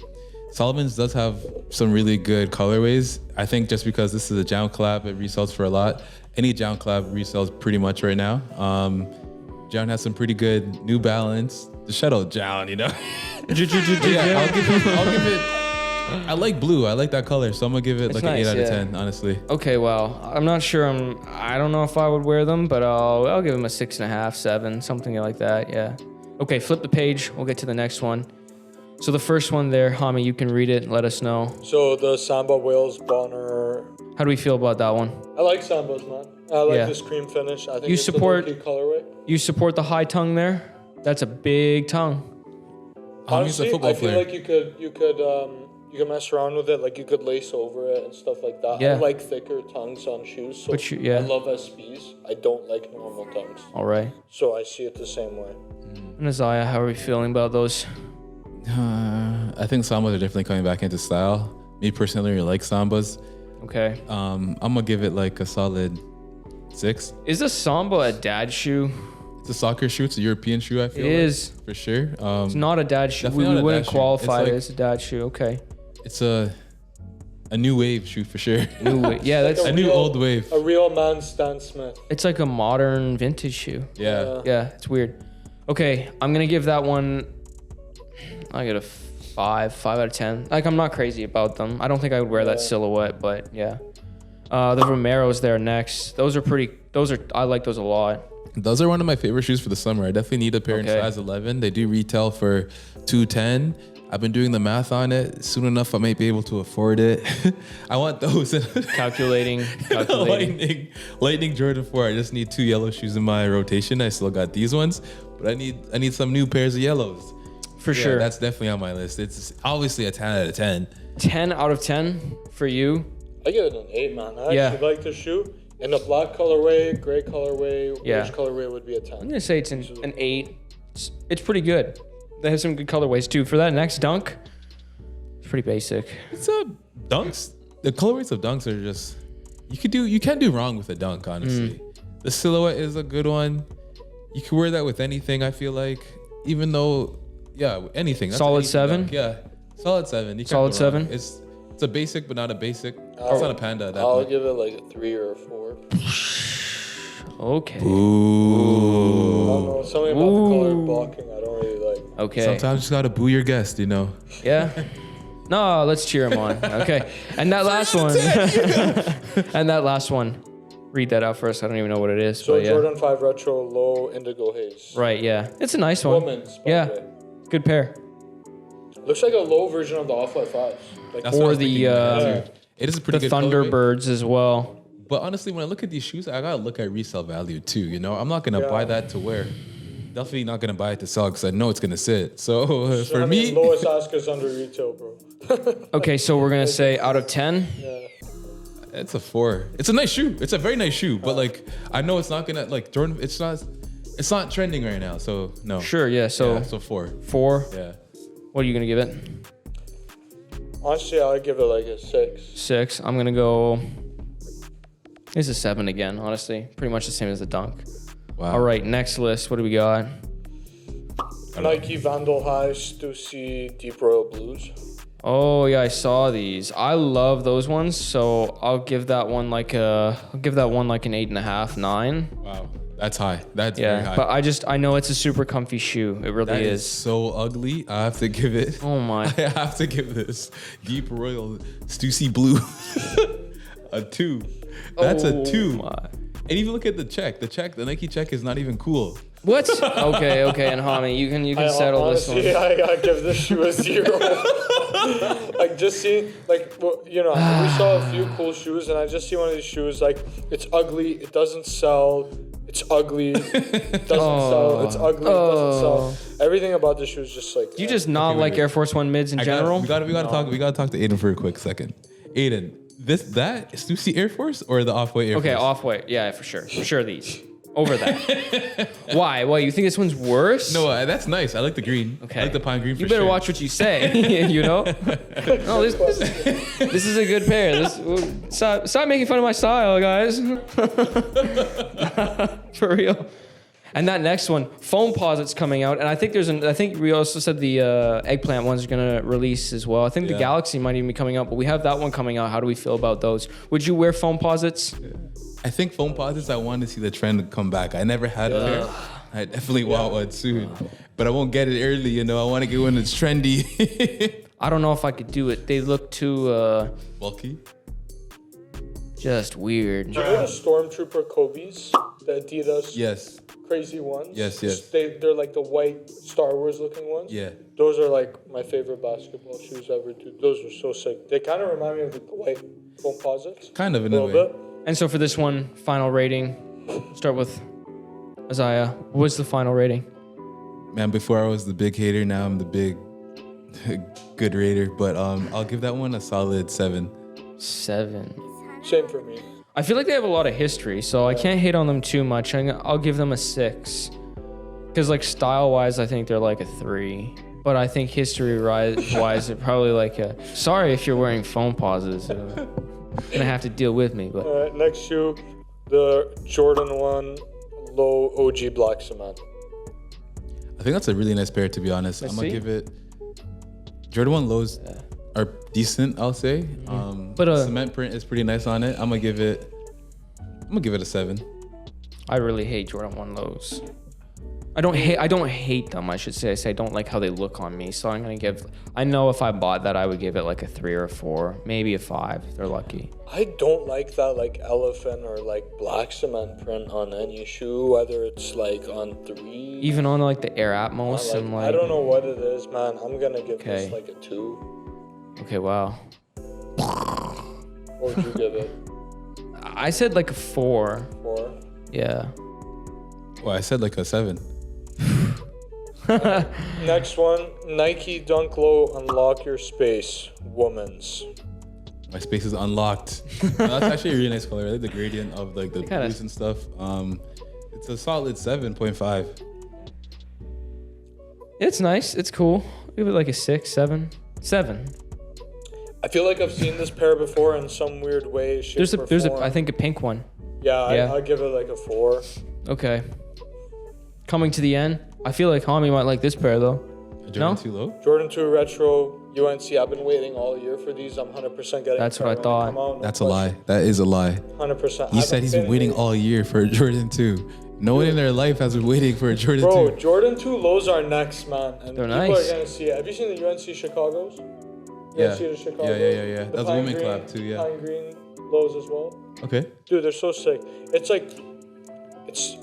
Solomon's does have some really good colorways. I think just because this is a John collab, it resells for a lot. Any John collab resells pretty much right now. John has some pretty good New Balance. The Shadow John, you know. Yeah, I'll give it. I like blue. I like that color, so I'm gonna give it like an 8 out of 10. Honestly. Okay, well, I'm not sure. I don't know if I would wear them, but I'll give them a 6.5, 7, something like that. Yeah. Okay, flip the page. We'll get to the next one. So the first one there, Hami, you can read it and let us know. So the Samba Wales Bonner. How do we feel about that one? I like Sambas, man. I like this cream finish. I think it's a low-key colorway. You support the high tongue there? That's a big tongue. Honestly, I feel like you could mess around with it. Like you could lace over it and stuff like that. Yeah. I like thicker tongues on shoes. So I love SBs. I don't like normal tongues. All right. So I see it the same way. And Isaiah, how are we feeling about those? I think Sambas are definitely coming back into style. Me personally, I like Sambas. Okay. I'm gonna give it like a solid 6. Is the Samba a dad shoe? It's a soccer shoe. It's a European shoe. I feel it is for sure. It's not a dad shoe. We wouldn't qualify it as a dad shoe. Okay. It's a new wave shoe for sure. New wave. Yeah, that's a new old wave. A real man Stan Smith. It's like a modern vintage shoe. Yeah. Yeah, it's weird. Okay, I'm gonna give that one. I get a 5 out of 10. Like, I'm not crazy about them. I don't think I would wear that silhouette, but yeah. The Romeros there next. I like those a lot. Those are one of my favorite shoes for the summer. I definitely need a pair in size 11. They do retail for $210. I've been doing the math on it. Soon enough, I might be able to afford it. I want those. Calculating. Lightning Jordan 4. I just need 2 yellow shoes in my rotation. I still got these ones, but I need some new pairs of yellows. For sure. That's definitely on my list. It's obviously a 10 out of 10. 10 out of 10 for you? I give it an 8, man. I actually like the shoe. In a black colorway, gray colorway, which colorway would be a 10? I'm going to say it's an 8. It's pretty good. They have some good colorways too. For that next dunk, it's pretty basic. It's a dunks. The colorways of dunks are just you can't do wrong with a dunk, honestly. The silhouette is a good one. You can wear that with anything, I feel like. Even though anything. That's solid 7? Dunk. Yeah. Solid 7. Solid 7? It's a basic but not a basic. It's not a panda at that I'll point. give it like a 3 or a 4. Okay. Ooh. I don't know. Something about the color blocking I don't really like. Okay. Sometimes you just gotta boo your guest, you know. Yeah. No, let's cheer him on. Okay. And that last one. Read that out first. I don't even know what it is. So Jordan 5 Retro Low Indigo Haze. Right, yeah. It's a nice one. Women's, Good pair. Looks like a low version of the Off-White 5s. Like, or the it is a pretty the good Thunderbirds as well. But honestly, when I look at these shoes, I gotta look at resale value too. You know, I'm not gonna buy that to wear. Definitely not gonna buy it to sell because I know it's gonna sit. So for me, lowest ask is under retail, bro. Okay, so we're gonna say out of 10. Yeah. It's a 4. It's a nice shoe. It's a very nice shoe. But like, I know it's not gonna like Jordan. It's not trending right now. So no. Sure. Yeah. So 4. 4. Yeah. What are you gonna give it? Honestly, I would give it like a 6. 6. I'm gonna go. It's a 7 again. Honestly, pretty much the same as the dunk. Wow. All right, next list. What do we got? Nike Vandal High Stussy Deep Royal Blues. Oh yeah, I saw these. I love those ones, so I'll give that one like an 8.5, 9. Wow, that's high. That's very high. But I know it's a super comfy shoe. It really That is. is so ugly. I have to give it. Oh my. I have to give this Deep Royal Stussy Blue a 2. That's a 2. My. And even look at the check. The Nike check is not even cool. What? Okay, and Hami, you can settle this one. I give this shoe a 0. Like just see, like we saw a few cool shoes, and I just see one of these shoes. Like it's ugly. It doesn't sell. It's ugly. It doesn't sell. It's ugly. It doesn't sell. Everything about the shoe is just like. Do you just not like Air Force One mids in general? We gotta talk to Aiden for a quick second. Aiden, that Stussy Air Force or the Off-White Air Force? Okay, Off-White. Yeah, for sure these. Over that. Why? You think this one's worse? No, that's nice. I like the green. Okay. I like the pine green. You better watch what you say. You know. No, this is a good pair. Stop making fun of my style, guys. For real. And that next one, foam posits coming out, and I think we also said the eggplant one's gonna release as well. I think the Galaxy might even be coming out, but we have that one coming out. How do we feel about those? Would you wear foam posits? I think foam posits, I want to see the trend come back. I never had a pair. I definitely want one soon. But I won't get it early, I want to get one that's trendy. I don't know if I could do it. They look too bulky. Just weird. Do you know the Stormtrooper Kobe's? The Adidas Yes. crazy ones? Yes. They're like the white Star Wars looking ones. Yeah. Those are like my favorite basketball shoes ever, dude. Those are so sick. They kind of remind me of the white foam posits. Kind of in a a little way. bit. And so for this one, final rating, start with Isaiah. What's the final rating? Man, before I was the big hater, now I'm the big good rater. But I'll give that one a solid 7. 7. Same for me. I feel like they have a lot of history, so I can't hate on them too much. I'll give them a 6. Because like style-wise, I think they're like a 3. But I think history-wise, they're probably like a... Sorry if you're wearing foam pauses. Gonna have to deal with me, but... All right, next shoe, the Jordan 1 Low OG Black Cement. I think that's a really nice pair, to be honest. I'm going to give it... Jordan 1 lows are decent, I'll say. But cement print is pretty nice on it. I'm gonna give it a 7. I really hate Jordan 1 lows. I don't hate them, I should say. I don't like how they look on me. So I'm gonna give, I know if I bought that, I would give it like a 3 or a 4, maybe a 5 if they're lucky. I don't like that like elephant or like black cement print on any shoe, whether it's like on 3. Even on like the Air Atmos and like. I don't know what it is, man. I'm gonna give this like a 2. Okay, wow. What would you give it? I said like a 4. 4? Yeah. Well, I said like a 7. Next one, Nike Dunk Low Unlock Your Space, women's. My space is unlocked. No, that's actually a really nice color. I like the gradient of like the blues and stuff. It's a solid 7.5. It's nice. It's cool. Give it like a 6, 7. 7. I feel like I've seen this pair before in some weird way. There's I think a pink one. Yeah. I'll give it like a 4. Okay. Coming to the end. I feel like Hami might like this pair though. Jordan 2 low? Jordan 2 Retro UNC. I've been waiting all year for these. I'm 100% getting. That's what I thought. That's a lie. That is a lie. 100%. He said he's been waiting all year for a Jordan 2. No one in their life has been waiting for a Jordan 2. Bro, Jordan 2 lows are next, man. And they're people nice. are going to see it. Have you seen the UNC Chicago's? Yeah. UNC to Chicago? Yeah. The That's a women collab too, yeah. Pine green lows as well. Okay. Dude, they're so sick. It's like,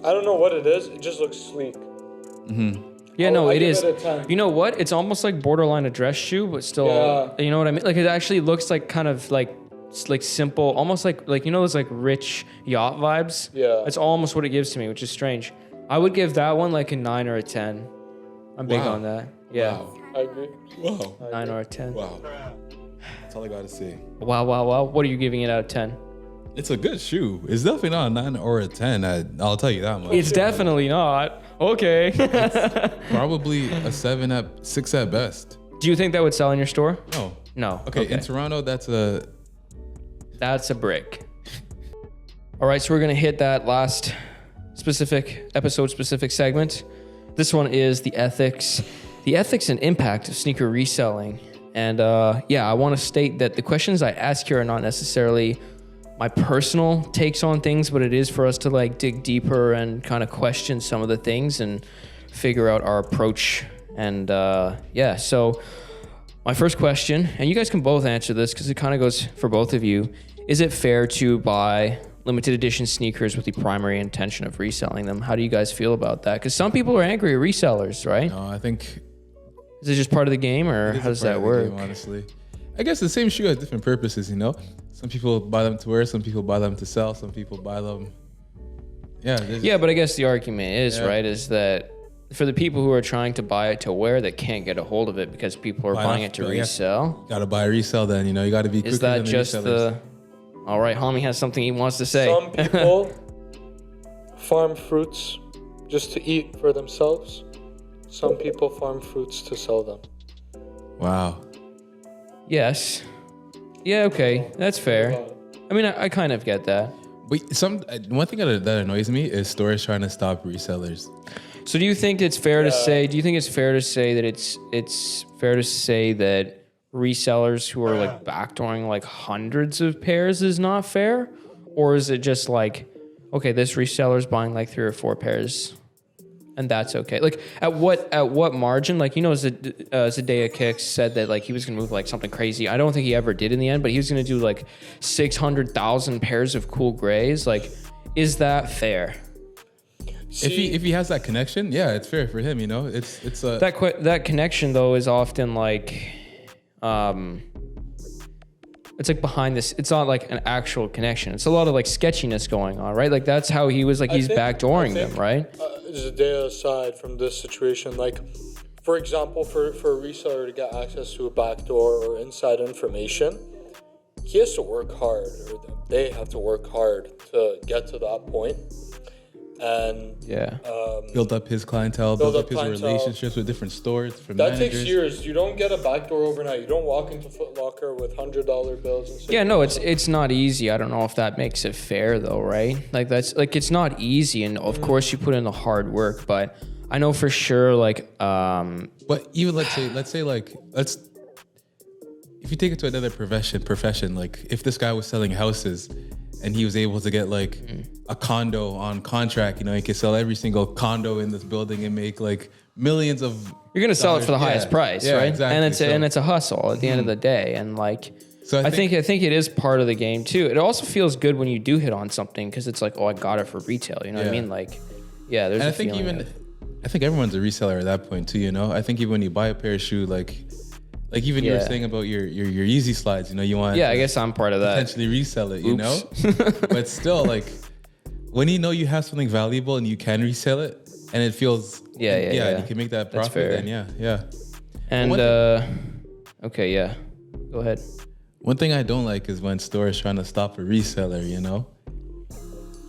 I don't know what it is. It just looks sleek. Mm-hmm. Yeah, no, it is. It a 10. You know what? It's almost like borderline a dress shoe, but still, you know what I mean? Like it actually looks like kind of like simple, almost like you know those like rich yacht vibes. Yeah. That's almost what it gives to me, which is strange. I would give that one like a 9 or a 10. I'm big on that. Yeah. Wow. I agree. Wow. 9 or a 10. Wow. That's all I gotta say. Wow. What are you giving it out of 10? It's a good shoe. It's definitely not a 9 or a 10. I'll tell you that much. It's definitely not. Okay. Probably a 6 at best. Do you think that would sell in your store? No. No. Okay. In Toronto, that's a brick. All right, so we're gonna hit that last specific segment. This one is the ethics and impact of sneaker reselling. And I want to state that the questions I ask here are not necessarily my personal takes on things, but it is for us to like dig deeper and kind of question some of the things and figure out our approach. And so my first question, and you guys can both answer this because it kind of goes for both of you. Is it fair to buy limited edition sneakers with the primary intention of reselling them? How do you guys feel about that? Because some people are angry at resellers, right? No, I think... Is it just part of the game, or how does that work? Game, honestly, I guess the same shoe has different purposes, you know? Some people buy them to wear, some people buy them to sell, some people buy them... Yeah, but I guess the argument is, right, is that for the people who are trying to buy it to wear that can't get a hold of it because people are buying it to resell. Got to buy resell then, you know, you got to be quicker than the resellers. Is that just the... All right, Hami has something he wants to say. Some people farm fruits just to eat for themselves. Some people farm fruits to sell them. Wow. Yes. Yeah, okay. That's fair. I mean, I kind of get that. But one thing that annoys me is stores trying to stop resellers. So do you think it's fair to say, that it's fair to say that resellers who are like backdooring like hundreds of pairs is not fair? Or is it just like, okay, this reseller's buying like 3 or 4 pairs and that's okay? Like at what margin? Like, you know, Zadea Kicks said that like he was gonna move like something crazy. I don't think he ever did in the end, but he was gonna do like 600,000 pairs of cool grays. Like, is that fair? If he has that connection, yeah, it's fair for him, you know? It's that connection though is often like it's like behind this. It's not like an actual connection. It's a lot of like sketchiness going on, right? Like that's how he was like, he's backdooring them, right? Zadea aside from this situation, like for example, for a reseller to get access to a backdoor or inside information, he has to work hard, or they have to work hard to get to that point. And build up his clientele, build up his relationships with different stores, different that managers. takes years. You don't get a backdoor overnight. You don't walk into Foot Locker with $100 bills and it's not easy. I don't know if that makes it fair though, right? Like that's like, it's not easy, and of course you put in the hard work, but I know for sure like but even let's say if you take it to another profession, like if this guy was selling houses and he was able to get like a condo on contract, you know, he could sell every single condo in this building and make like millions of... You're going to sell it for the highest price, right? Exactly. And it's a hustle at the end of the day. And like, so I think it is part of the game too. It also feels good when you do hit on something because it's like, oh, I got it for retail. You know what I mean? Like, yeah, there's I think everyone's a reseller at that point too, you know? I think even when you buy a pair of shoes, like even you were saying about your Yeezy slides, you know, you want I guess I'm part of that. Potentially resell it, you know? But still, like, when you know you have something valuable and you can resell it, and it feels... Yeah. You can make that profit, then yeah. And, okay, yeah. Go ahead. One thing I don't like is when stores trying to stop a reseller, you know?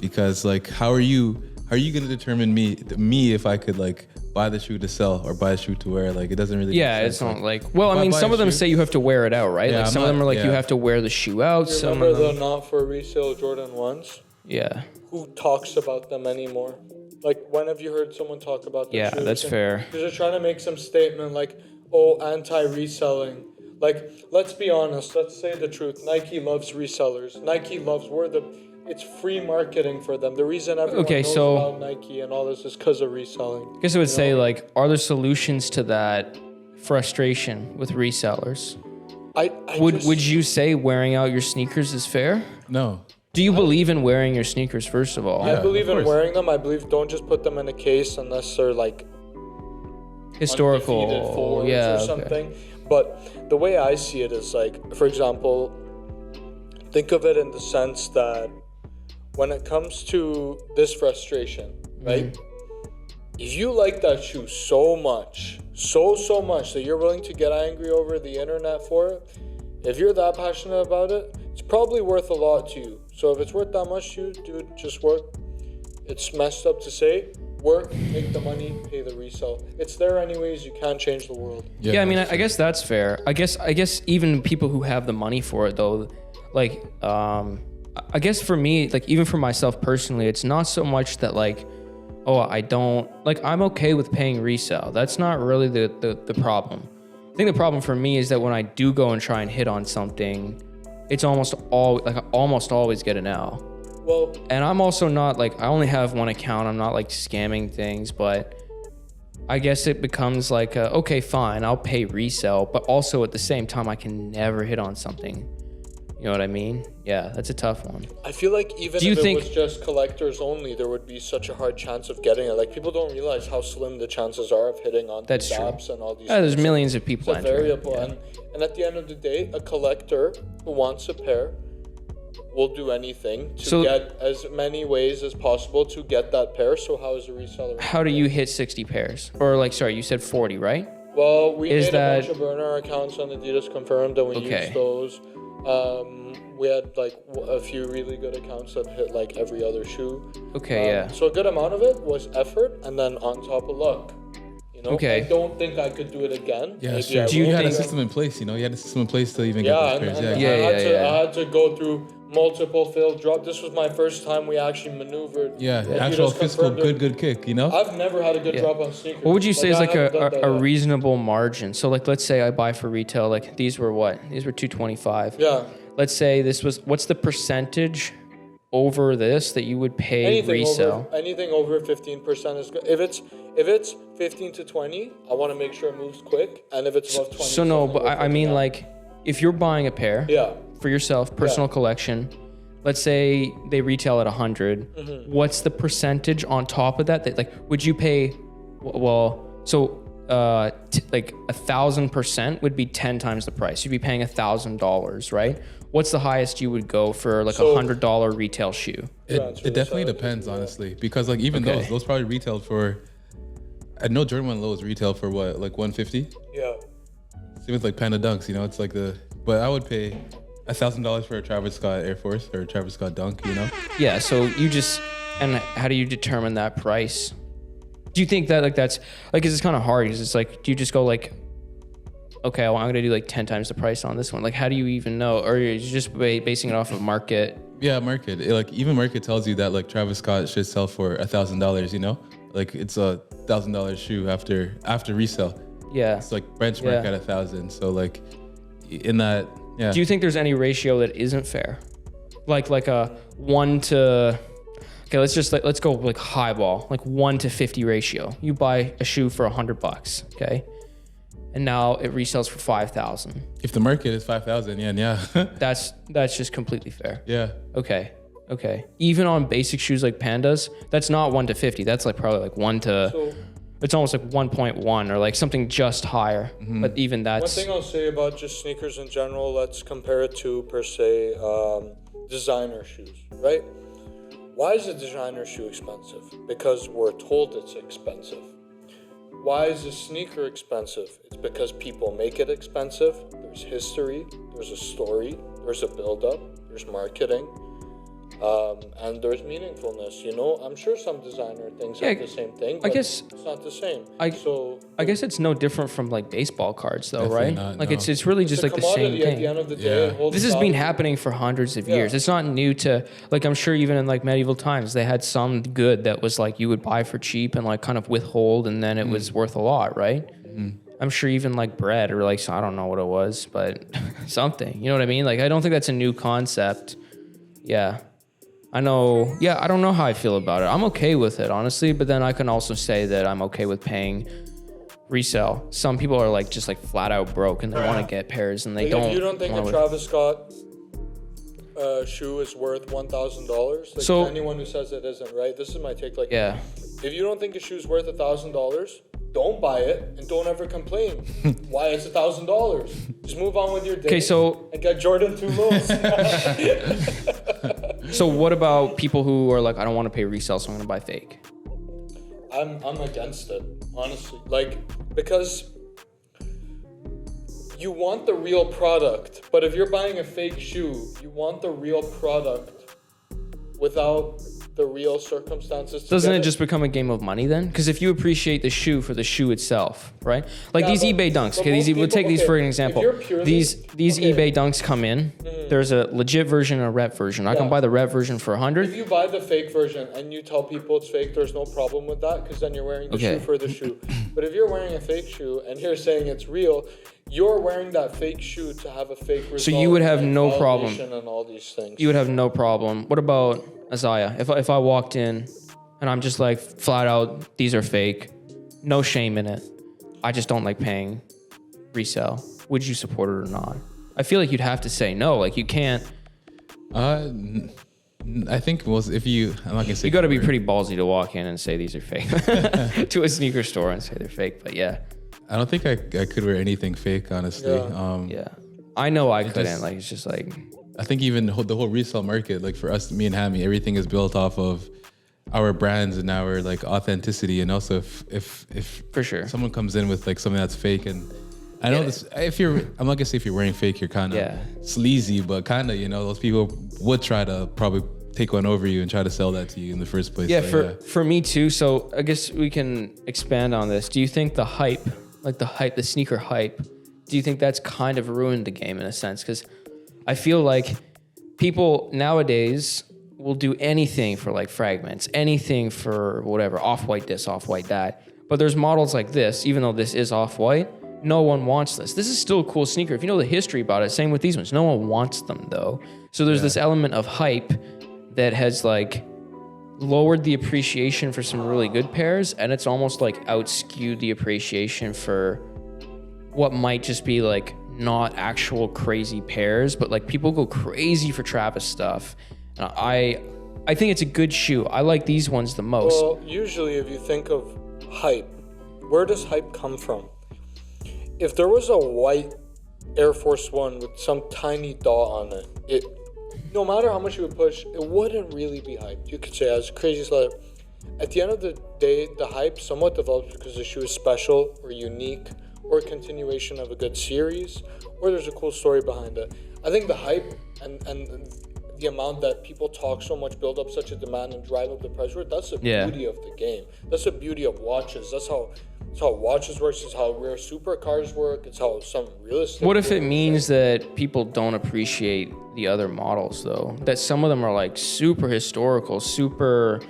Because, like, how are you going to determine me if I could, like... buy the shoe to sell or buy a shoe to wear? Like, it doesn't really make sense. It's not like, well, I mean, some of them say you have to wear it out, right? Like some of them are like, you have to wear the shoe out. Remember the not for resale Jordan 1s? Yeah. Who talks about them anymore? Like, when have you heard someone talk about them? Yeah, that's fair. Because they're trying to make some statement like, oh, anti-reselling. Like, let's be honest. Let's say the truth. Nike loves resellers. It's free marketing for them. The reason everyone knows about Nike and all this is because of reselling. I guess I would say, like, are there solutions to that frustration with resellers? Would you say wearing out your sneakers is fair? No. Do you believe in wearing your sneakers, first of all? I believe in wearing them. I believe don't just put them in a case unless they're, like, historical or something. Okay. But the way I see it is, like, for example, think of it in the sense that when it comes to this frustration, right? If you like that shoe so much that you're willing to get angry over the internet for it, if you're that passionate about it, it's probably worth a lot to you. So if it's worth that much to you, dude, just work. It's messed up to say. Work, make the money, pay the resale. It's there anyways. You can't change the world. Yeah, I mean, I guess that's fair. I guess even people who have the money for it, though, like, I guess for me, like even for myself personally, it's not so much that like oh, I don't, like, I'm okay with paying resale. That's not really the problem. I think the problem for me is that when I do go and try and hit on something, it's almost always get an L. Well, and I'm also not like, I only have one account. I'm not like scamming things, but I guess it becomes like, okay, fine, I'll pay resale, but also at the same time, I can never hit on something. You know what I mean? Yeah, that's a tough one. I feel like even if it was just collectors only, there would be such a hard chance of getting it. Like, people don't realize how slim the chances are of hitting on these apps and all these things. There's millions of people entering. It's a variable. Yeah. And at the end of the day, a collector who wants a pair will do anything to get as many ways as possible to get that pair. So how is a reseller? How do you hit 60 pairs? Or like, sorry, you said 40, right? Well, we made a bunch of burner accounts on Adidas Confirmed, and we used those. We had like a few really good accounts that hit like every other shoe. So a good amount of it was effort, and then on top of luck. You know, I don't think I could do it again. Yeah, sure. You had a system in place, you know? You had a system in place to even get those pairs. I had to go through multiple failed drop. This was my first time we actually maneuvered. Yeah, actual physical good kick, you know? I've never had a good drop on sneakers. What would you say is like a reasonable margin? So like, let's say I buy for retail, like these were what? These were $225. Yeah. Let's say this was, what's the percentage over this that you would pay resale? Anything over 15% is good. If it's 15 to 20, I want to make sure it moves quick. And if it's above 20, so no, but I mean like, if you're buying a pair for yourself, personal collection, let's say they retail at 100. What's the percentage on top of that? Like, would you pay? Well, so like 1,000% would be 10 times the price. You'd be paying $1,000, right? What's the highest you would go for like $100 retail shoe? It definitely depends, honestly, because like even those probably retailed for. I know Jordan 1 Lows retail for what, like 150? Yeah. Same with like Panda Dunks, you know, it's like but I would pay $1,000 for a Travis Scott Air Force or a Travis Scott Dunk, you know? Yeah, so and how do you determine that price? Do you think that like that's, like, it's kind of hard because it's like, do you just go like, okay, well, I'm going to do like 10 times the price on this one? Like, how do you even know? Or are you just basing it off of market? Yeah, market. Like even market tells you that like Travis Scott should sell for $1,000, you know? Like it's a $1,000 shoe after resale. Yeah. It's like benchmark at 1,000. So like in that, yeah. Do you think there's any ratio that isn't fair? Like a 1 to, okay, let's go like highball, like 1 to 50 ratio. You buy a shoe for $100, okay? And now it resells for 5,000. If the market is 5,000, yeah. That's just completely fair. Yeah. Okay. Even on basic shoes like Pandas, that's not 1 to 50. That's like probably like 1 to, it's almost like 1.1 or like something just higher. But even that's. One thing I'll say about just sneakers in general, let's compare it to per se designer shoes, right? Why is a designer shoe expensive? Because we're told it's expensive. Why is a sneaker expensive? It's because people make it expensive. There's history, there's a story, there's a build-up, there's marketing, and there's meaningfulness. You know, I'm sure some designer things have the same thing, but it's not the same. I guess it's no different from like baseball cards, though, right? Not, like no. it's really just like the same thing. At the end of the day, this has been happening for hundreds of years. It's not new to, like, I'm sure even in like medieval times they had some good that was like you would buy for cheap and like kind of withhold, and then it was worth a lot, right? I'm sure even like bread or like, so I don't know what it was, but something. You know what I mean? Like, I don't think that's a new concept. Yeah. I know. Yeah, I don't know how I feel about it. I'm okay with it, honestly, but then I can also say that I'm okay with paying resale. Some people are like just like flat out broke and they want to get pairs and they don't. If you don't think a Travis Scott shoe is worth $1,000, like so, anyone who says it isn't, right? This is my take. Like, if you don't think a shoe's worth $1,000, don't buy it and don't ever complain. Why it's $1,000? Just move on with your day. And get Jordan 2 Lows. So what about people who are like, I don't want to pay resale, so I'm gonna buy fake? I'm against it, honestly. Like, because you want the real product, but if you're buying a fake shoe, you want the real product without the real circumstances. Doesn't it just become a game of money then? Because if you appreciate the shoe for the shoe itself, right? Like these eBay dunks. Okay, we'll take these for an example. These eBay dunks come in. There's a legit version and a rep version. I can buy the rep version for 100. If you buy the fake version and you tell people it's fake, there's no problem with that because then you're wearing the shoe for the shoe. But if you're wearing a fake shoe and you're saying it's real, you're wearing that fake shoe to have a fake result. So you would have no problem. And all these things. You would have no problem. What about Isaiah? If I walked in and I'm just like flat out, these are fake, no shame in it. I just don't like paying resale. Would you support it or not? I feel like you'd have to say no. Like you can't. I think if you, I'm not gonna say you got to be pretty ballsy to walk in and say these are fake to a sneaker store and say they're fake. But yeah, I don't think I could wear anything fake, honestly. Yeah, I know I couldn't. Like it's just like. I think even the whole resale market, like for us, me and Hami, everything is built off of our brands and our like authenticity. And also if for sure someone comes in with like something that's fake, and I know this, I'm not gonna say if you're wearing fake, you're kind of sleazy, but kind of, those people would try to probably take one over you and try to sell that to you in the first place. Yeah, for me too. So I guess we can expand on this. Do you think the hype, the sneaker hype, do you think that's kind of ruined the game in a sense? Because I feel like people nowadays will do anything for like fragments, anything for whatever, off-white this, off-white that. But there's models like this, even though this is off-white, no one wants this. This is still a cool sneaker. If you know the history about it, same with these ones. No one wants them though. So there's this element of hype that has like lowered the appreciation for some really good pairs, and it's almost like out-skewed the appreciation for what might just be like not actual crazy pairs, but like people go crazy for Travis stuff. I think it's a good shoe. I like these ones the most. Well, usually if you think of hype, where does hype come from? If there was a white Air Force One with some tiny dot on it, no matter how much you would push, it wouldn't really be hyped. You could say as crazy as that. At the end of the day, the hype somewhat develops because the shoe is special or unique or a continuation of a good series, or there's a cool story behind it. I think the hype and the amount that people talk so much, build up such a demand and drive up the price, that's the beauty of the game. That's the beauty of watches. That's how watches works. It's how rare supercars work. It's how some real estate. What if it means that people don't appreciate the other models though? That some of them are like super historical, super.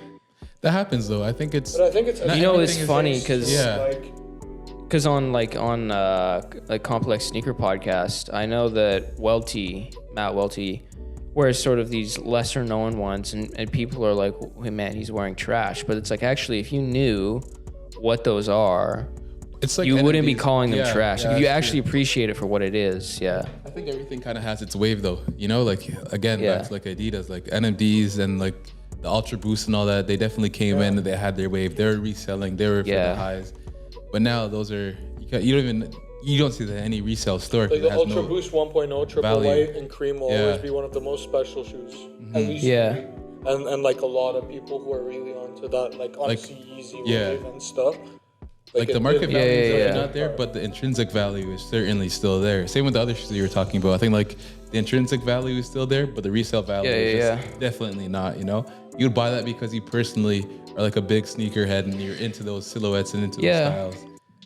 That happens though. I think it's. But I think it's. It's funny because. Because on Complex Sneaker Podcast, I know that Matt Welty, wears sort of these lesser known ones, and people are like, hey, man, he's wearing trash. But it's like, actually, if you knew what those are, it's like you NMDs. wouldn't be calling them trash. Yeah, if you actually appreciate it for what it is, I think everything kind of has its wave though. Like, again, back to like Adidas, like NMDs and like the Ultra Boost and all that, they definitely came in and they had their wave. They were reselling, they were for the highs. But now those are, you don't see that in any resale store. Like the Ultra Boost 1.0 triple white and cream will always be one of the most special shoes. At least and like a lot of people who are really onto that, like honestly Yeezy wave and stuff. Like the market value is not there, but the intrinsic value is certainly still there. Same with the other shoes that you were talking about. I think like the intrinsic value is still there, but the resale value is just definitely not, You'd buy that because you personally are like a big sneakerhead and you're into those silhouettes and into those styles.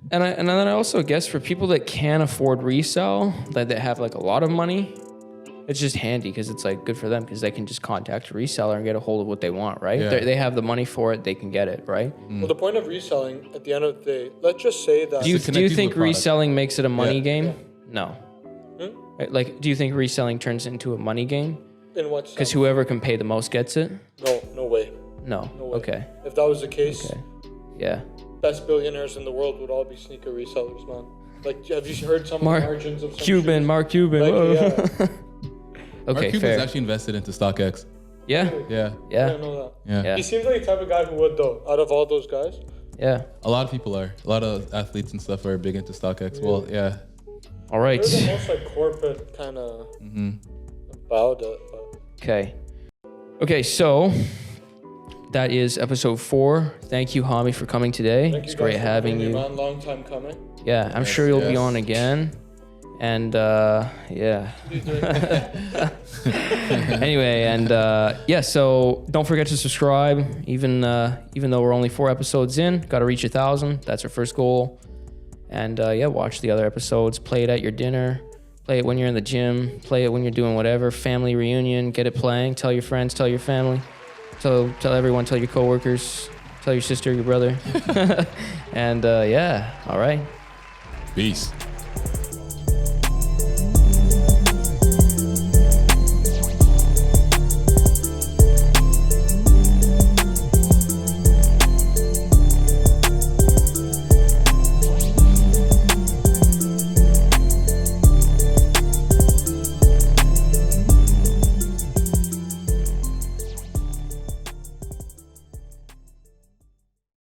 And then I also guess for people that can afford resale, that have like a lot of money, it's just handy because it's like good for them because they can just contact a reseller and get a hold of what they want, right? Yeah. They have the money for it, they can get it, right? Well, the point of reselling at the end of the day, let's just say that. Do you think reselling makes it a money game? No. Right, like, do you think reselling turns into a money game? In what sense? Because whoever can pay the most gets it? No way. No. No way. Okay. If that was the case, best billionaires in the world would all be sneaker resellers, man. Like, have you heard some margins of some Mark Cuban. Like, Mark Cuban's fair. actually invested into Stockx. Yeah? Yeah. I know that. He seems like the type of guy who would, though, out of all those guys. Yeah. A lot of people are. A lot of athletes and stuff are big into StockX. Well, All right. They're the most like corporate kind of about it. But. Okay, so that is episode 4. Thank you, Hami, for coming today. Thank It's you great guys for having having you. Me, man. Long time coming. Yeah, I'm sure you'll be on again. And yeah. Anyway, and yeah, so don't forget to subscribe. Even though we're only 4 episodes in, got to reach 1,000. That's our first goal. And yeah, watch the other episodes. Play it at your dinner. Play it when you're in the gym. Play it when you're doing whatever. Family reunion. Get it playing. Tell your friends. Tell your family. Tell everyone. Tell your coworkers. Tell your sister, your brother. And yeah, all right. Peace.